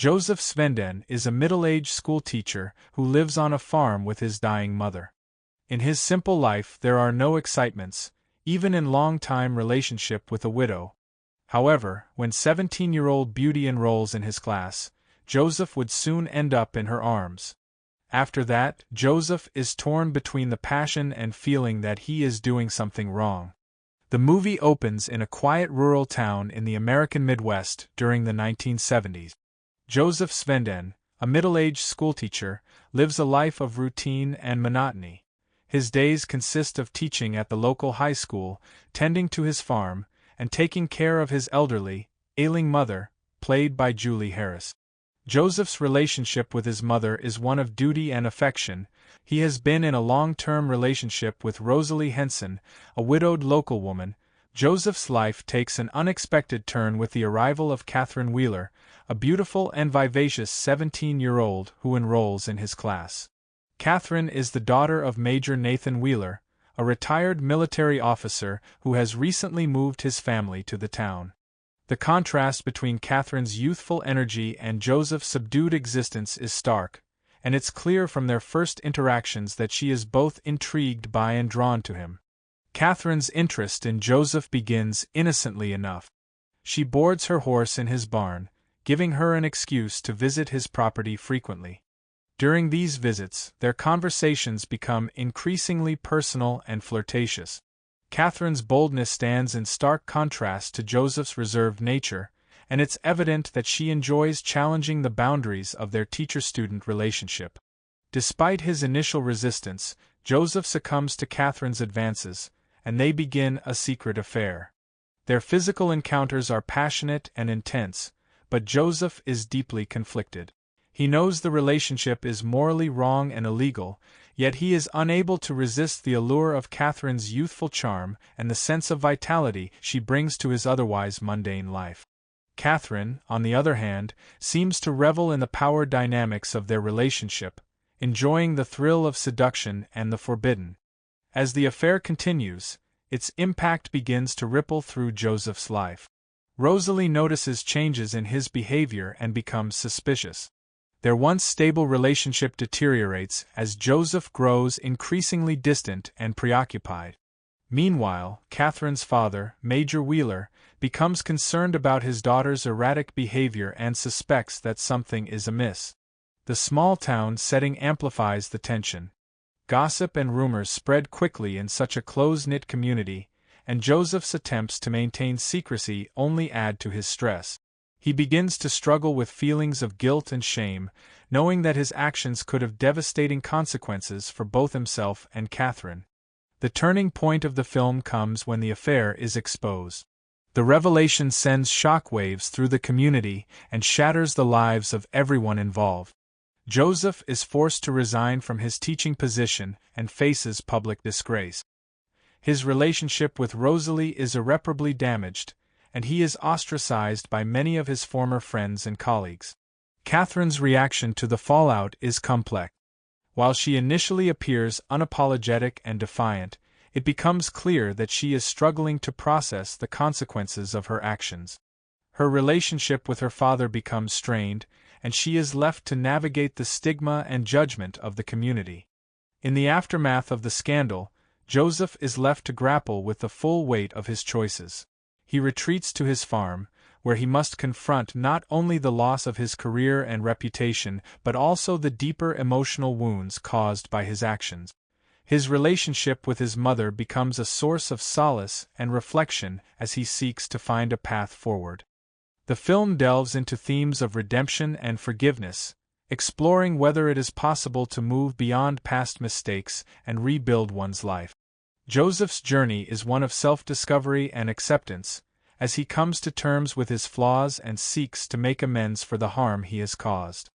Joseph Svenden is a middle-aged schoolteacher who lives on a farm with his dying mother. In his simple life there are no excitements, even in long-time relationship with a widow. However, when 17-year-old Beauty enrolls in his class, Joseph would soon end up in her arms. After that, Joseph is torn between the passion and feeling that he is doing something wrong. The movie opens in a quiet rural town in the American Midwest during the 1970s. Joseph Svenden, a middle-aged schoolteacher, lives a life of routine and monotony. His days consist of teaching at the local high school, tending to his farm, and taking care of his elderly, ailing mother, played by Julie Harris. Joseph's relationship with his mother is one of duty and affection. He has been in a long-term relationship with Rosalie Henson, a widowed local woman. Joseph's life takes an unexpected turn with the arrival of Catherine Wheeler, a beautiful and vivacious 17-year-old who enrolls in his class. Catherine is the daughter of Major Nathan Wheeler, a retired military officer who has recently moved his family to the town. The contrast between Catherine's youthful energy and Joseph's subdued existence is stark, and it's clear from their first interactions that she is both intrigued by and drawn to him. Catherine's interest in Joseph begins innocently enough. She boards her horse in his barn, giving her an excuse to visit his property frequently. During these visits, their conversations become increasingly personal and flirtatious. Catherine's boldness stands in stark contrast to Joseph's reserved nature, and it's evident that she enjoys challenging the boundaries of their teacher-student relationship. Despite his initial resistance, Joseph succumbs to Catherine's advances, and they begin a secret affair. Their physical encounters are passionate and intense, but Joseph is deeply conflicted. He knows the relationship is morally wrong and illegal, yet he is unable to resist the allure of Catherine's youthful charm and the sense of vitality she brings to his otherwise mundane life. Catherine, on the other hand, seems to revel in the power dynamics of their relationship, enjoying the thrill of seduction and the forbidden. As the affair continues, its impact begins to ripple through Joseph's life. Rosalie notices changes in his behavior and becomes suspicious. Their once stable relationship deteriorates as Joseph grows increasingly distant and preoccupied. Meanwhile, Catherine's father, Major Wheeler, becomes concerned about his daughter's erratic behavior and suspects that something is amiss. The small town setting amplifies the tension. Gossip and rumors spread quickly in such a close-knit community, and Joseph's attempts to maintain secrecy only add to his stress. He begins to struggle with feelings of guilt and shame, knowing that his actions could have devastating consequences for both himself and Catherine. The turning point of the film comes when the affair is exposed. The revelation sends shockwaves through the community and shatters the lives of everyone involved. Joseph is forced to resign from his teaching position and faces public disgrace. His relationship with Rosalie is irreparably damaged, and he is ostracized by many of his former friends and colleagues. Catherine's reaction to the fallout is complex. While she initially appears unapologetic and defiant, it becomes clear that she is struggling to process the consequences of her actions. Her relationship with her father becomes strained, and she is left to navigate the stigma and judgment of the community. In the aftermath of the scandal, Joseph is left to grapple with the full weight of his choices. He retreats to his farm, where he must confront not only the loss of his career and reputation but also the deeper emotional wounds caused by his actions. His relationship with his mother becomes a source of solace and reflection as he seeks to find a path forward. The film delves into themes of redemption and forgiveness, exploring whether it is possible to move beyond past mistakes and rebuild one's life. Joseph's journey is one of self-discovery and acceptance, as he comes to terms with his flaws and seeks to make amends for the harm he has caused.